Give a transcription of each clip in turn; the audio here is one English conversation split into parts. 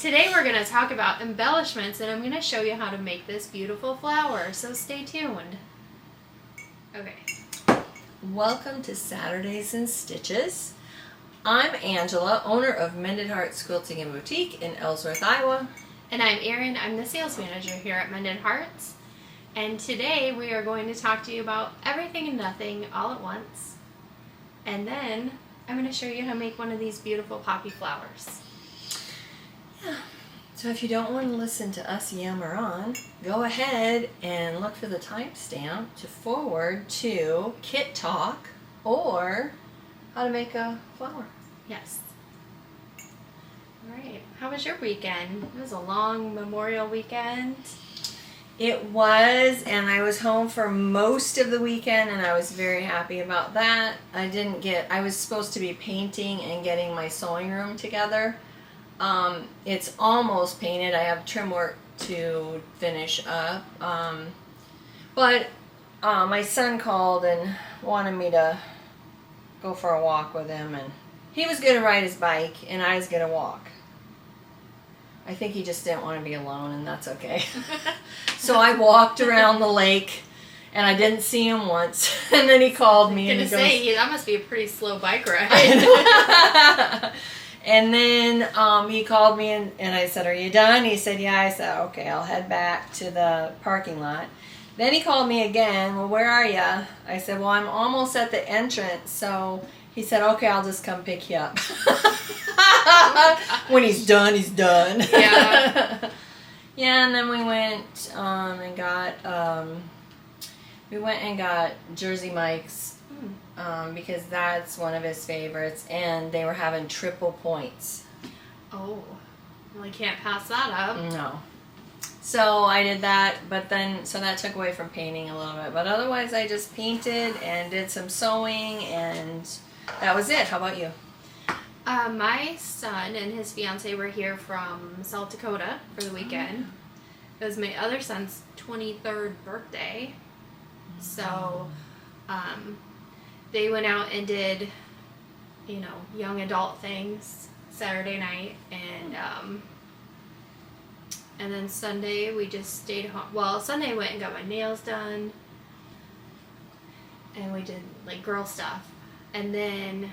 today we're going to talk about embellishments, and I'm going to show you how to make this beautiful flower, so stay tuned. Okay. Welcome to Saturdays in Stitches. I'm Angela, owner of Mended Hearts Quilting and Boutique in Ellsworth, Iowa. And I'm Erin. I'm the sales manager here at Mended Hearts. And today we are going to talk to you about everything and nothing all at once. And then I'm going to show you how to make one of these beautiful poppy flowers. Yeah. So if you don't want to listen to us yammer on, go ahead and look for the timestamp to forward to Kit Talk or how to make a flower. Yes. All right. How was your weekend? It was a long Memorial weekend. It was, and I was home for most of the weekend, and I was very happy about that. I was supposed to be painting and getting my sewing room together. It's almost painted. I have trim work to finish up. But my son called and wanted me to go for a walk with him, and he was going to ride his bike, and I was going to walk. I think he just didn't want to be alone, and that's okay. So I walked around the lake, and I didn't see him once. And then he called me. And he goes, that must be a pretty slow bike ride. And then he called me, and I said, "Are you done?" He said, "Yeah." I said, "Okay, I'll head back to the parking lot." Then he called me again. "Well, where are you?" I said, "Well, I'm almost at the entrance." So he said, "Okay, I'll just come pick you up." When he's done, he's done. Yeah. Yeah, and then we went and got Jersey Mike's because that's one of his favorites, and they were having triple points. Oh, well, I can't pass that up. No. So I did that, so that took away from painting a little bit. But otherwise, I just painted and did some sewing, and that was it. How about you? My son and his fiance were here from South Dakota for the weekend. It was my other son's 23rd birthday. So they went out and did, young adult things Saturday night. And then Sunday we just stayed home. Well, Sunday I went and got my nails done. And we did, girl stuff. And then,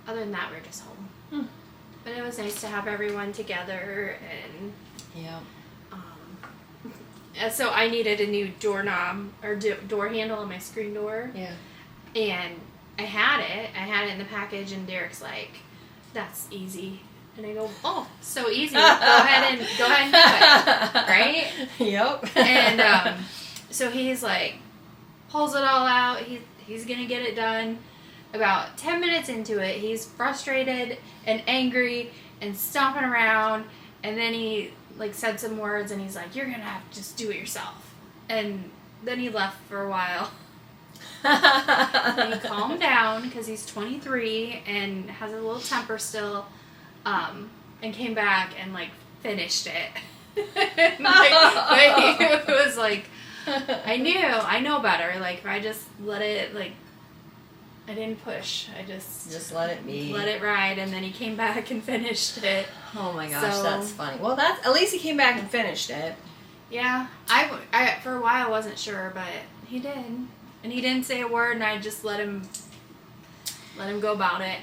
other than that, we were just home. But it was nice to have everyone together, and so I needed a new doorknob or door handle on my screen door. Yeah. And I had it in the package, and Derek's like, "That's easy." And I go, "Oh, so easy. Go ahead and do it." Right? Yep. And so he's like, pulls it all out. He's gonna get it done. About 10 minutes into it, he's frustrated and angry and stomping around, and then he said some words, and he's like, "You're gonna have to just do it yourself." And then he left for a while. And he calmed down because he's 23 and has a little temper still, and came back and finished it. But he was like, I know better. If I just let it I didn't push. I just let it be. Let it ride, and then he came back and finished it. Oh my gosh, that's funny. Well, at least he came back and finished it. Yeah, I for a while wasn't sure, but he did, and he didn't say a word, and I just let him go about it.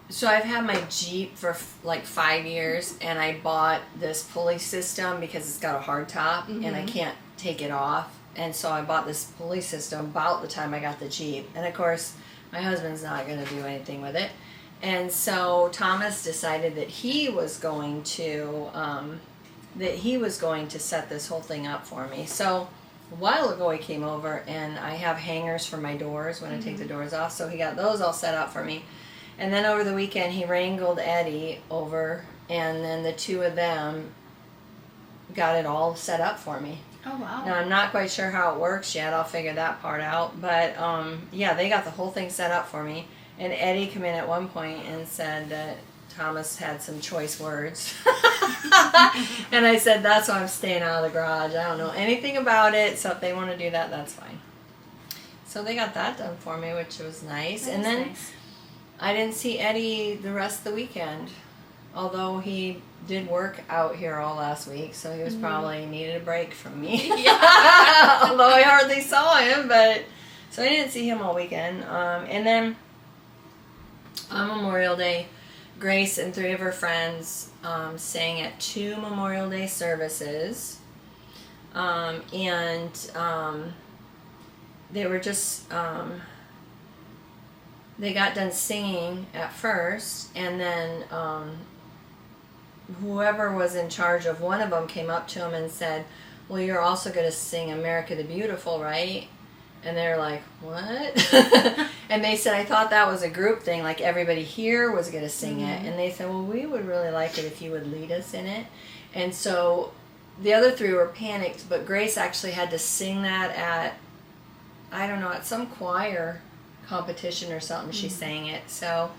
So I've had my Jeep for 5 years, and I bought this pulley system because it's got a hard top, and I can't take it off. And so I bought this pulley system about the time I got the Jeep. And of course, my husband's not going to do anything with it. And so Thomas decided that he was going to set this whole thing up for me. So a while ago he came over, and I have hangers for my doors when I take the doors off. So he got those all set up for me. And then over the weekend he wrangled Eddie over, and then the two of them got it all set up for me. Oh, wow. Now, I'm not quite sure how it works yet. I'll figure that part out. But, they got the whole thing set up for me. And Eddie came in at one point and said that Thomas had some choice words. And I said, "That's why I'm staying out of the garage. I don't know anything about it. So if they want to do that, that's fine." So they got that done for me, which was nice. And then nice. I didn't see Eddie the rest of the weekend. Although he did work out here all last week, so he was probably needed a break from me. Yeah. Although I hardly saw him, but so I didn't see him all weekend. And then on Memorial Day, Grace and 3 of her friends sang at 2 Memorial Day services. They were just, they got done singing at first, and then whoever was in charge of one of them came up to him and said, well, you're also going to sing America the Beautiful, right? And they're like, what? And they said, I thought that was a group thing, like everybody here was going to sing it. And they said, well, we would really like it if you would lead us in it. And so the other 3 were panicked, but Grace actually had to sing that at, I don't know, at some choir competition or something. She sang it. So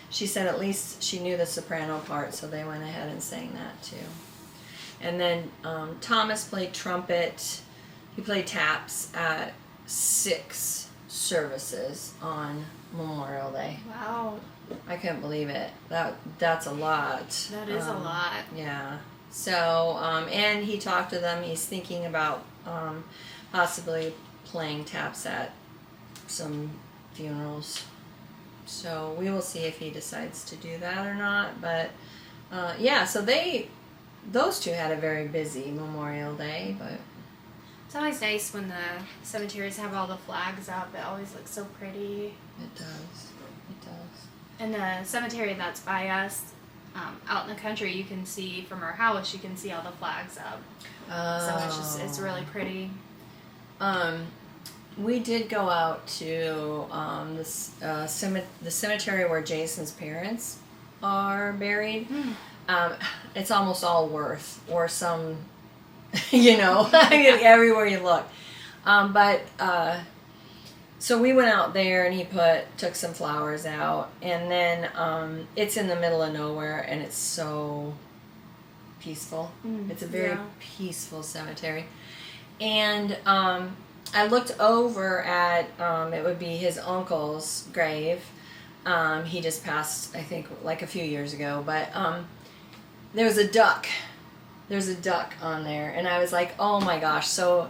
she said at least she knew the soprano part, so they went ahead and sang that too. And then Thomas played trumpet. He played taps at 6 services on Memorial Day. Wow. I couldn't believe it. That's a lot. That is a lot. Yeah. So, and he talked to them. He's thinking about possibly playing taps at some funerals. So we will see if he decides to do that or not. But yeah, so those 2 had a very busy Memorial Day. But it's always nice when the cemeteries have all the flags up. It always looks so pretty. It does. It does. And the cemetery that's by us, out in the country, you can see from our house, you can see all the flags up. So it's really pretty. We did go out to the cemetery where Jason's parents are buried. It's almost all Worth or some, everywhere you look. So we went out there and he took some flowers out, and then it's in the middle of nowhere and it's so peaceful. It's a very peaceful cemetery. And I looked over at, it would be his uncle's grave. He just passed, I think, like a few years ago. But there was a duck. There's a duck on there. And I was like, oh my gosh. So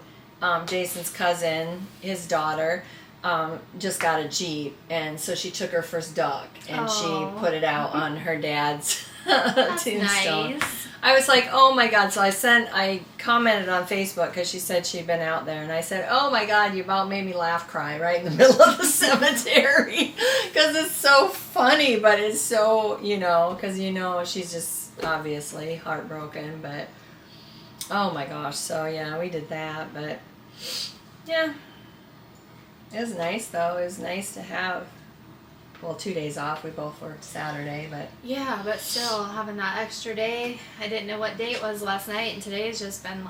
Jason's cousin, his daughter, just got a Jeep. And so she took her first duck and she put it out on her dad's tombstone. Nice. I was like, oh my God. So I commented on Facebook because she said she'd been out there. And I said, oh my God, you about made me laugh cry right in the middle of the cemetery. Because it's so funny, but it's so, because she's just obviously heartbroken. But, oh my gosh. So yeah, we did that. But yeah, it was nice though. It was nice to have 2 days off. We both worked Saturday, but yeah, but still having that extra day. I didn't know what day it was last night, and today's just been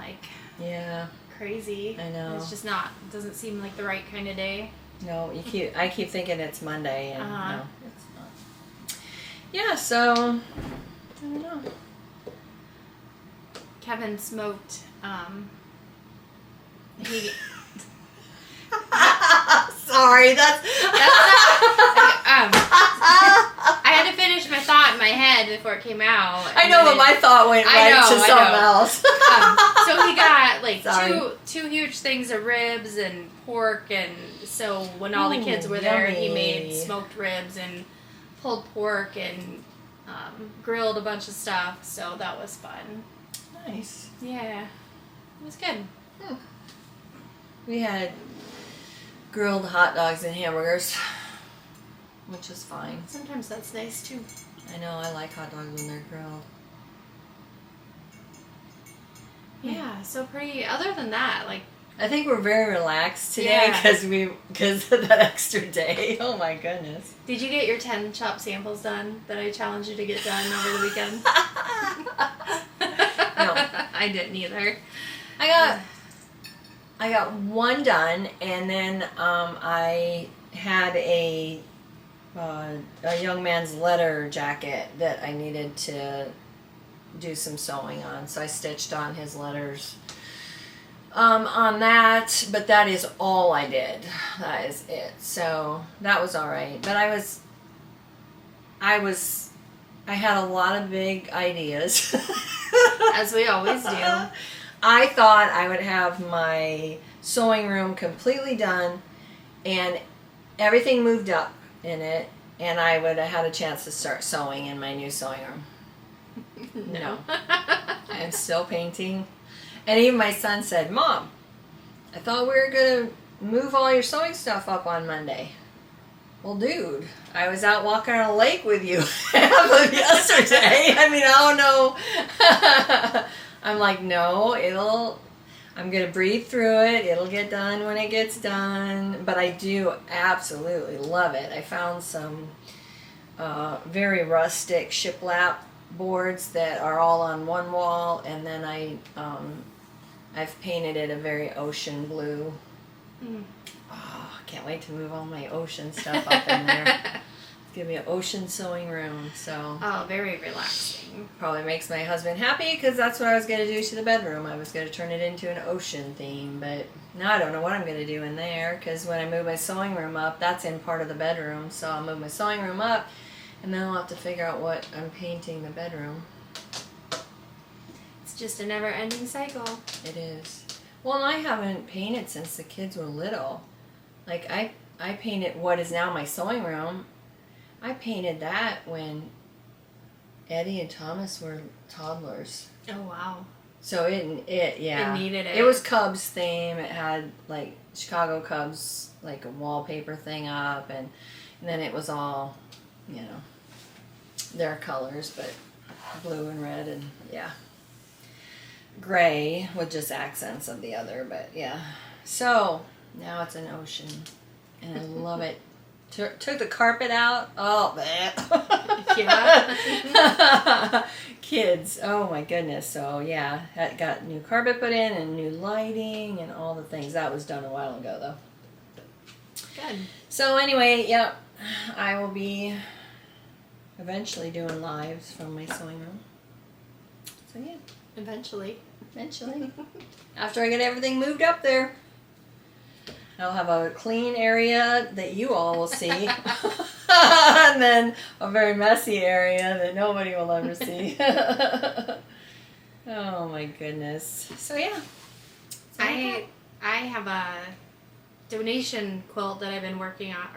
crazy. I know. It's just doesn't seem like the right kind of day. No, I keep thinking it's Monday, and no, it's not. Yeah, so I don't know. Kevin smoked. He. Sorry, that's not. I had to finish my thought in my head before it came out. I know, but my thought went right to something else. So he got two huge things of ribs and pork, and so when all the kids were there, he made smoked ribs and pulled pork and grilled a bunch of stuff. So that was fun. Nice. Yeah, it was good. We had grilled hot dogs and hamburgers, which is fine. Sometimes that's nice too. I know, I like hot dogs when they're grilled. Yeah, so pretty. Other than that, I think we're very relaxed today because of that extra day. Oh my goodness. Did you get your 10 chop samples done that I challenged you to get done over the weekend? No, I didn't either. I got one done, and then I had a young man's letter jacket that I needed to do some sewing on, so I stitched on his letters on that, but that is all I did. That is it. So that was all right, but I was I had a lot of big ideas. As we always do. I thought I would have my sewing room completely done and everything moved up in it, and I would have had a chance to start sewing in my new sewing room. No. I'm still painting. And even my son said, Mom, I thought we were going to move all your sewing stuff up on Monday. Well, dude, I was out walking on a lake with you half of yesterday. I mean, I don't know. I'm like, no, I'm going to breathe through it. It'll get done when it gets done. But I do absolutely love it. I found some very rustic shiplap boards that are all on one wall, and then I've painted it a very ocean blue. Oh, I can't wait to move all my ocean stuff up in there. It's gonna be an ocean sewing room, so. Oh, very relaxing. Probably makes my husband happy, because that's what I was gonna do to the bedroom. I was gonna turn it into an ocean theme, but now I don't know what I'm gonna do in there, because when I move my sewing room up, that's in part of the bedroom, so I'll move my sewing room up, and then I'll have to figure out what I'm painting the bedroom. It's just a never-ending cycle. It is. Well, and I haven't painted since the kids were little. Like, I painted what is now my sewing room. I painted that when Eddie and Thomas were toddlers. Oh, wow. So yeah. It needed it. It was Cubs theme. It had, like, Chicago Cubs, like, a wallpaper thing up. And then it was all, you know, their colors, but blue and red and, yeah. Gray with just accents of the other, but yeah. So now it's an ocean, and I love it. Took the carpet out. Oh, Yeah. Kids. Oh my goodness. So yeah, got new carpet put in and new lighting and all the things. That was done a while ago though. Good. So anyway, yep, I will be eventually doing lives from my sewing room. So yeah. Eventually. After I get everything moved up there. I'll have a clean area that you all will see. And then a very messy area that nobody will ever see. Oh my goodness. So yeah. I have a donation quilt that I've been working on,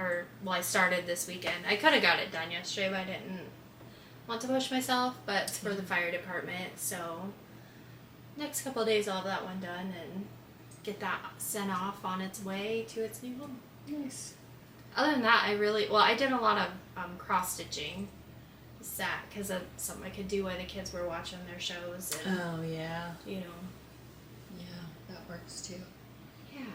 I started this weekend. I could have got it done yesterday, but I didn't want to push myself, but it's for the fire department, so next couple of days I'll have that one done and get that sent off on its way to its new home. Nice. Other than that, I did a lot of cross stitching. Because of something I could do while the kids were watching their shows. And, Oh yeah. you know. Yeah, that works too. Yeah.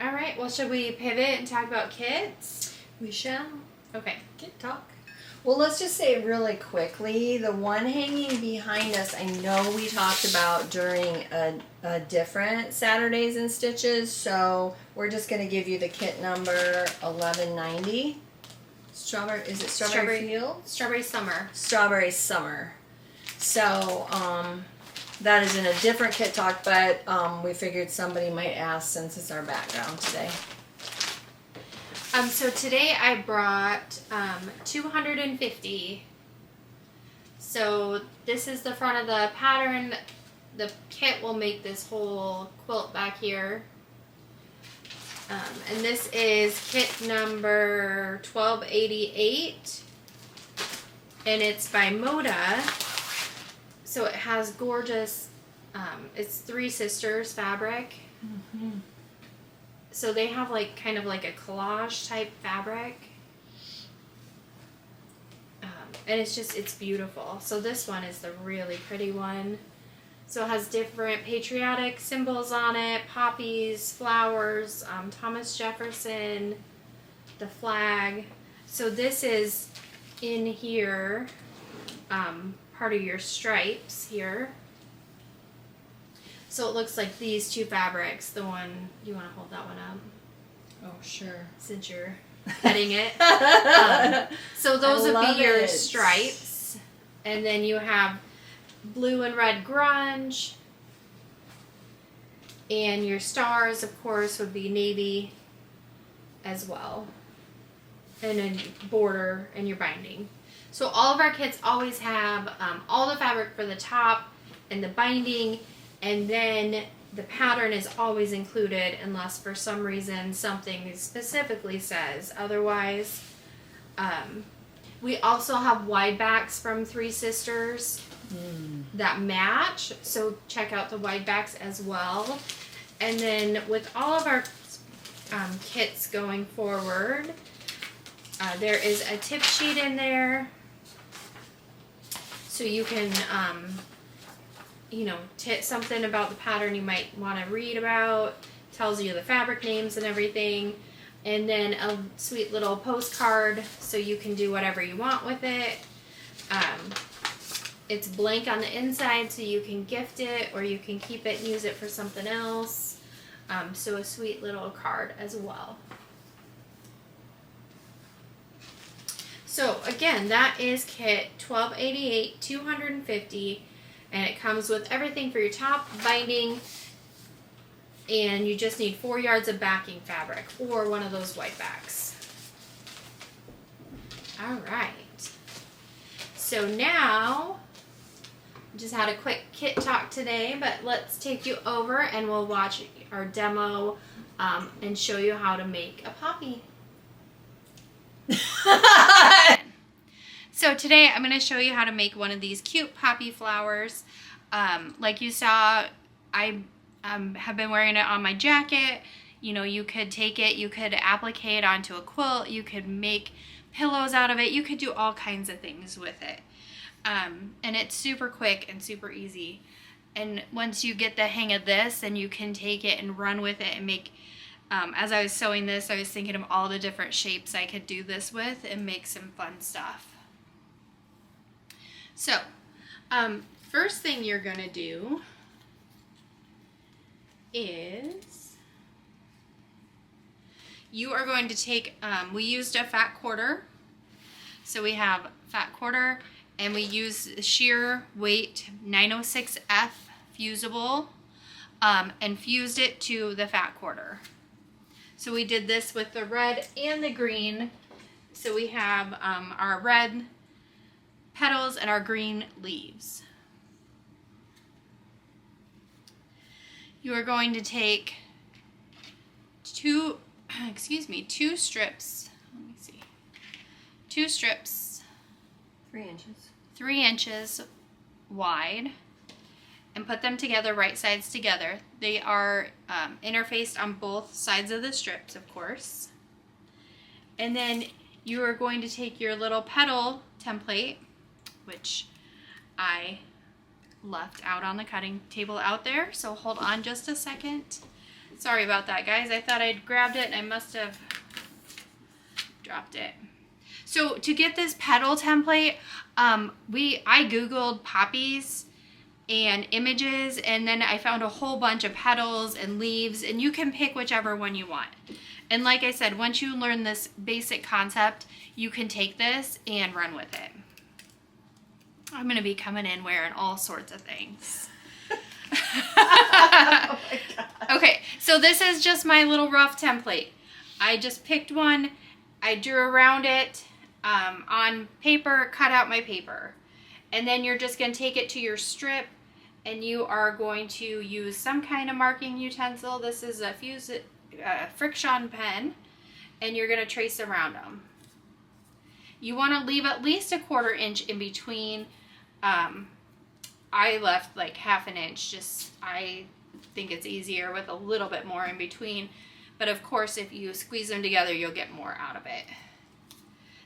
All right. Well, should we pivot and talk about kids? We shall. Okay. Kid talk. Well, let's just say really quickly, the one hanging behind us, I know we talked about during a different Saturdays and Stitches, so we're just going to give you the kit number 1190. Is it Strawberry Field? Strawberry Summer. Strawberry Summer. So, that is in a different kit talk, but we figured somebody might ask since it's our background today. So today I brought 250. So this is the front of the pattern. The kit will make this whole quilt back here. And this is kit number 1288. And it's by Moda. So it has gorgeous, it's Three Sisters fabric. Mm-hmm. So they have like kind of like a collage type fabric. And it's beautiful. So this one is the really pretty one. So it has different patriotic symbols on it, poppies, flowers, Thomas Jefferson, the flag. So this is in here, part of your stripes here. So it looks like these two fabrics. The one, you want to hold that one up? Oh, sure. Since you're petting it. So those would be your stripes. And then you have blue and red grunge. And your stars, of course, would be navy as well. And then border and your binding. So all of our kits always have all the fabric for the top and the binding, and then the pattern is always included unless for some reason something specifically says otherwise. We also have wide backs from Three Sisters that match, so check out the wide backs as well. And then with all of our kits going forward, there is a tip sheet in there, so you can something about the pattern you might want to read about, tells you the fabric names and everything, and then a sweet little postcard so you can do whatever you want with it. It's blank on the inside, so you can gift it or you can keep it and use it for something else. So a sweet little card as well. So again, that is kit 1288, 250, and it comes with everything for your top, binding, and you just need 4 yards of backing fabric or one of those white backs. All right. So now, just had a quick kit talk today, but let's take you over and we'll watch our demo and show you how to make a poppy. So today I'm going to show you how to make one of these cute poppy flowers. Like you saw, I have been wearing it on my jacket. You know, you could take it, you could applique it onto a quilt, you could make pillows out of it, you could do all kinds of things with it. And it's super quick and super easy. And once you get the hang of this, then you can take it and run with it and make, as I was sewing this, I was thinking of all the different shapes I could do this with and make some fun stuff. So, first thing you're gonna do is you are going to take, we used a fat quarter. So we have fat quarter, and we use sheer weight 906F fusible and fused it to the fat quarter. So we did this with the red and the green. So we have our red petals and our green leaves. You are going to take two strips, let me see, 2 strips 3 inches wide, and put them together, right sides together. They are interfaced on both sides of the strips, of course. And then you are going to take your little petal template, which I left out on the cutting table out there, so hold on just a second. Sorry about that, guys. I thought I'd grabbed it and I must have dropped it. So to get this petal template, I googled poppies and images, and then I found a whole bunch of petals and leaves, and you can pick whichever one you want. And like I said, once you learn this basic concept, you can take this and run with it. I'm going to be coming in wearing all sorts of things. Oh my God. Okay, so this is just my little rough template. I just picked one, I drew around it on paper, cut out my paper. And then you're just going to take it to your strip, and you are going to use some kind of marking utensil. This is a friction pen, and you're going to trace around them. You want to leave at least a 1/4 inch in between. I left like 1/2 inch, just I think it's easier with a little bit more in between. But of course, if you squeeze them together, you'll get more out of it.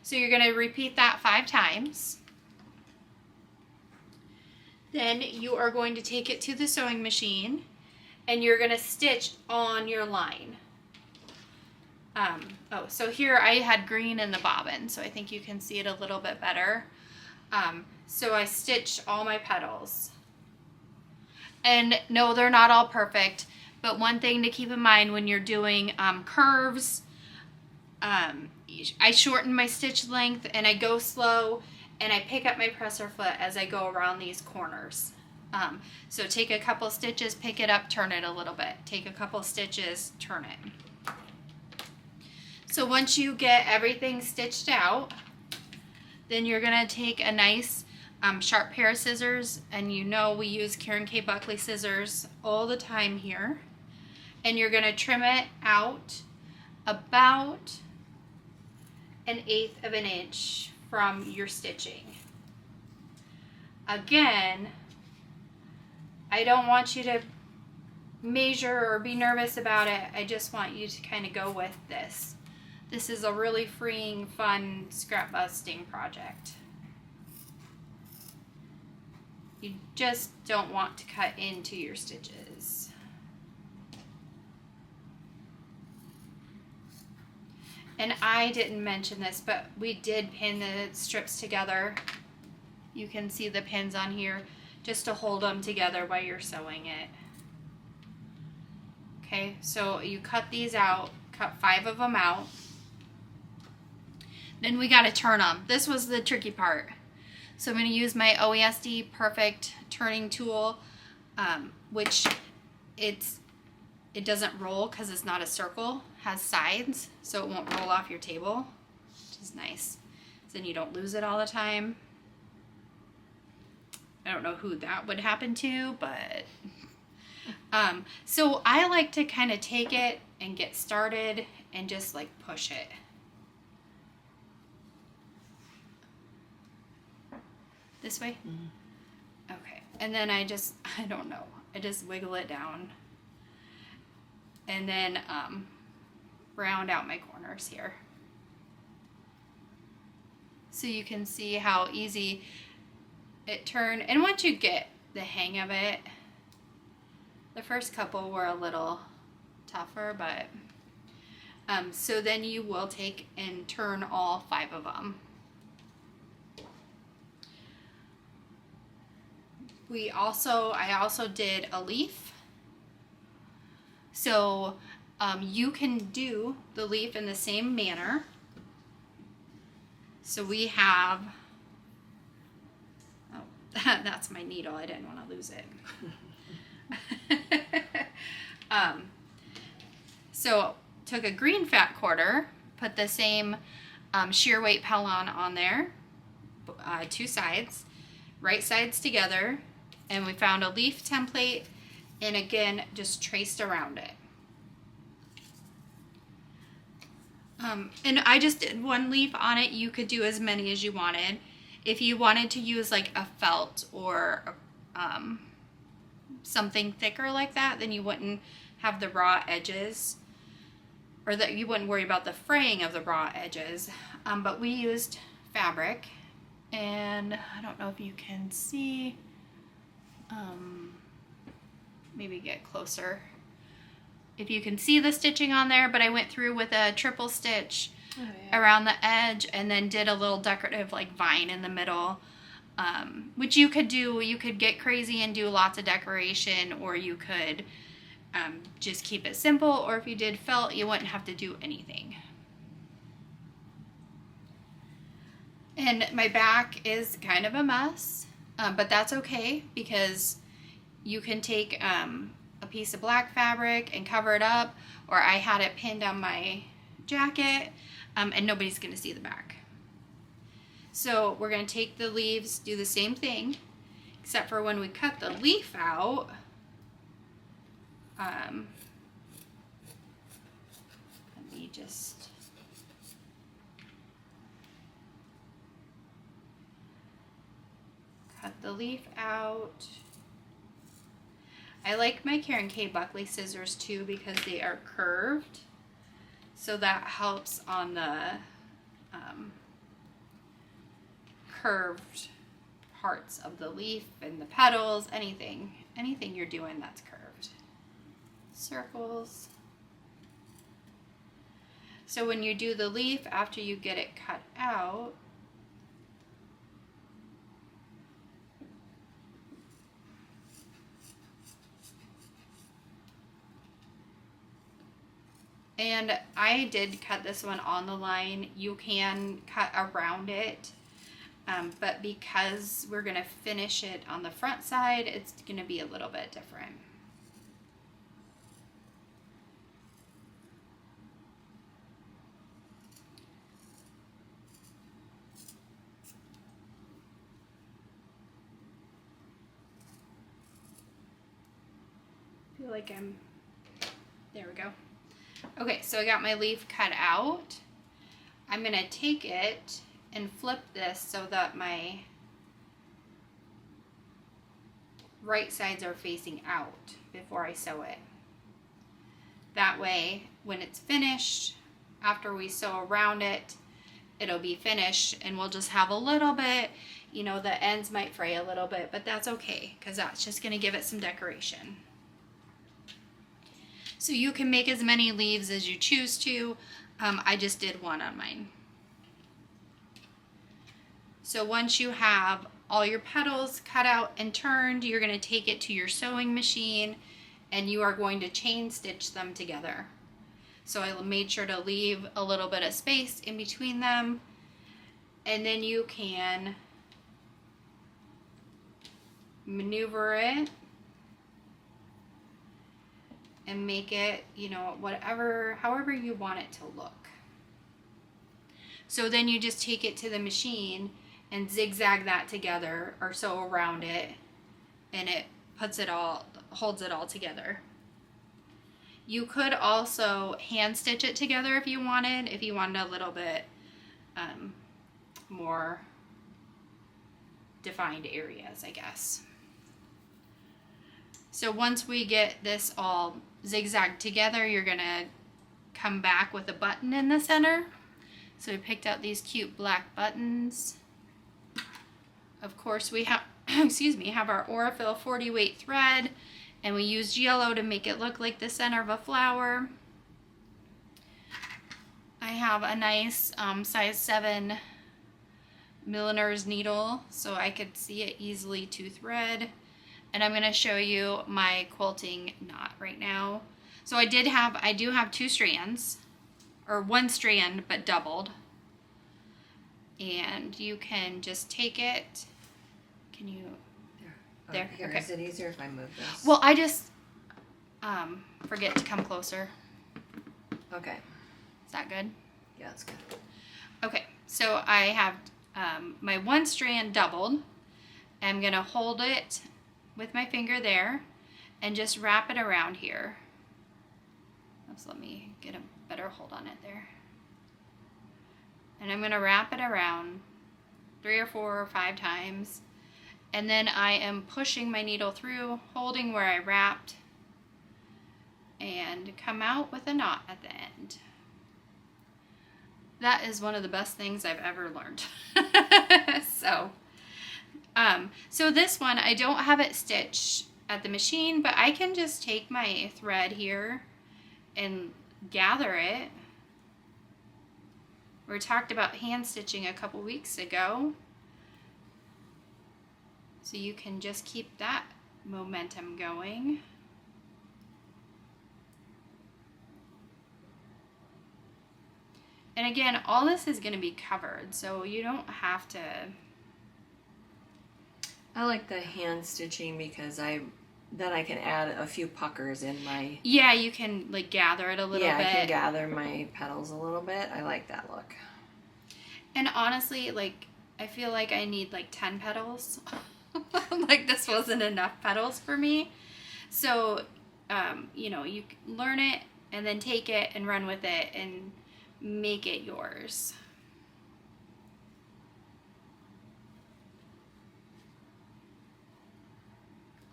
So you're going to repeat that 5 times. Then you are going to take it to the sewing machine, and you're going to stitch on your line. So here I had green in the bobbin, so I think you can see it a little bit better. So I stitched all my petals. And no, they're not all perfect, but one thing to keep in mind when you're doing curves, I shorten my stitch length and I go slow, and I pick up my presser foot as I go around these corners. So take a couple stitches, pick it up, turn it a little bit. Take a couple stitches, turn it. So once you get everything stitched out, Then you're going to take a nice sharp pair of scissors, and you know we use Karen K. Buckley scissors all the time here. And you're going to trim it out about 1/8 of an inch from your stitching. Again, I don't want you to measure or be nervous about it. I just want you to kind of go with this. This is a really freeing, fun scrap busting project. You just don't want to cut into your stitches. And I didn't mention this, but we did pin the strips together. You can see the pins on here just to hold them together while you're sewing it. Okay, so you cut these out, cut 5 of them out. Then we got to turn them. This was the tricky part. So I'm going to use my OESD Perfect turning tool, which it doesn't roll because it's not a circle, has sides, so it won't roll off your table, which is nice. So then you don't lose it all the time. I don't know who that would happen to, but so I like to kind of take it and get started and just like push it. This way? Mm-hmm. Okay. And then I just wiggle it down. And then round out my corners here. So you can see how easy it turned. And once you get the hang of it, the first couple were a little tougher, but so then you will take and turn all 5 of them. I also did a leaf. So you can do the leaf in the same manner. So we have, oh, that's my needle. I didn't want to lose it. So took a green fat quarter, put the same sheer weight Pellon on there, 2 sides, right sides together, and we found a leaf template, and again just traced around it. And I just did 1 leaf on it. You could do as many as you wanted. If you wanted to use like a felt or something thicker like that, then you wouldn't have the raw edges, or that you wouldn't worry about the fraying of the raw edges. But we used fabric, and I don't know if you can see, maybe get closer if you can see the stitching on there, but I went through with a triple stitch around the edge, and then did a little decorative like vine in the middle, which you could do. You could get crazy and do lots of decoration, or you could just keep it simple, or if you did felt, you wouldn't have to do anything. And my back is kind of a mess, but that's okay, because you can take a piece of black fabric and cover it up, or I had it pinned on my jacket, and nobody's going to see the back. So we're going to take the leaves, do the same thing, except for when we cut the leaf out, let me just cut the leaf out. I like my Karen K. Buckley scissors too, because they are curved, so that helps on the curved parts of the leaf and the petals, anything you're doing that's curved. Circles. So when you do the leaf, after you get it cut out, and I did cut this one on the line. You can cut around it, but because we're going to finish it on the front side, it's going to be a little bit different. I feel like there we go. Okay, so I got my leaf cut out. I'm gonna take it and flip this so that my right sides are facing out before I sew it. That way, when it's finished, after we sew around it, it'll be finished, and we'll just have a little bit, you know, the ends might fray a little bit, but that's okay, because that's just gonna give it some decoration. So you can make as many leaves as you choose to. I just did one on mine. So once you have all your petals cut out and turned, you're going to take it to your sewing machine and you are going to chain stitch them together. So I made sure to leave a little bit of space in between them, and then you can maneuver it and make it, you know, however you want it to look. So then you just take it to the machine and zigzag that together or sew around it, and it holds it all together. You could also hand stitch it together if you wanted a little bit more defined areas, I guess. So once we get this all zigzagged together, you're gonna come back with a button in the center. So we picked out these cute black buttons. Of course we have, have our Aurifil 40 weight thread, and we used yellow to make it look like the center of a flower. I have a nice size 7 milliner's needle so I could see it easily to thread. And I'm going to show you my quilting knot right now. So I do have 2 strands, or 1 strand but doubled. And you can just take it. Can you? There. Here, okay. Is it easier if I move this? Well, I just forget to come closer. Okay. Is that good? Yeah, it's good. Okay, so I have my 1 strand doubled. I'm going to hold it with my finger there and just wrap it around here. Let's let me get a better hold on it there. And I'm going to wrap it around 3 or 4 or 5 times. And then I am pushing my needle through, holding where I wrapped, and come out with a knot at the end. That is one of the best things I've ever learned. So this one, I don't have it stitched at the machine, but I can just take my thread here and gather it. We talked about hand stitching a couple weeks ago. So you can just keep that momentum going. And again, all this is going to be covered, so you don't have to. I like the hand stitching because then I can add a few puckers in my. Yeah, you can like gather it a little bit. Yeah, I can gather my petals a little bit. I like that look. And honestly, like I feel like I need like 10 petals. Like this wasn't enough petals for me. So, you know, you learn it and then take it and run with it and make it yours.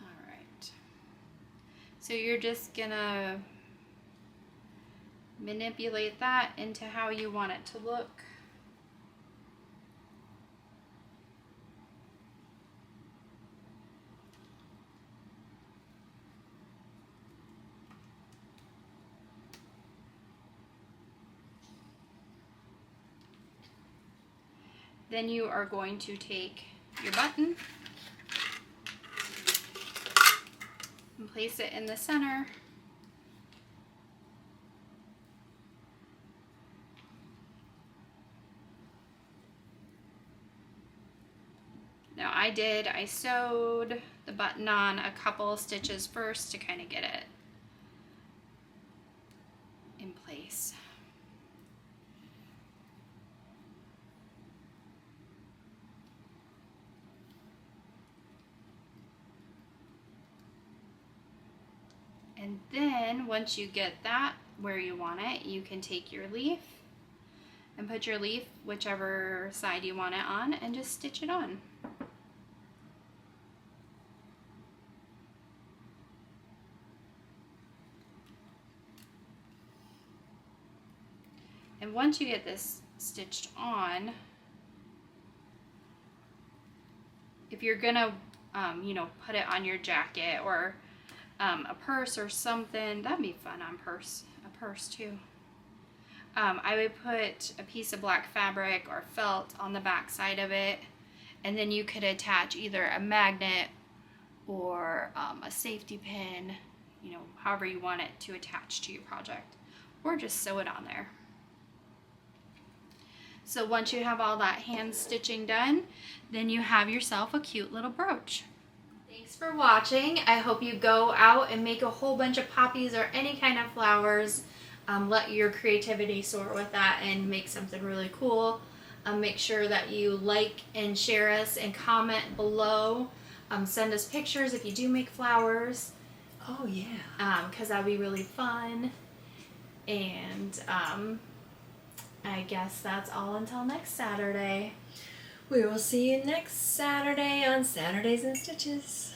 All right. So you're just gonna manipulate that into how you want it to look. Then you are going to take your button and place it in the center. Now I sewed the button on a couple stitches first to kind of get it in place. And then once you get that where you want it, you can take your leaf and put your leaf whichever side you want it on and just stitch it on. And once you get this stitched on, if you're gonna, put it on your jacket or a purse or something, that'd be fun on a purse too. I would put a piece of black fabric or felt on the back side of it, and then you could attach either a magnet or a safety pin, however you want it to attach to your project, or just sew it on there. So once you have all that hand stitching done, then you have yourself a cute little brooch. Thanks for watching. I hope you go out and make a whole bunch of poppies or any kind of flowers. Let your creativity soar with that and make something really cool. Make sure that you like and share us and comment below. Send us pictures if you do make flowers. Oh yeah. Because that'd be really fun. And I guess that's all until next Saturday. We will see you next Saturday on Saturdays and Stitches.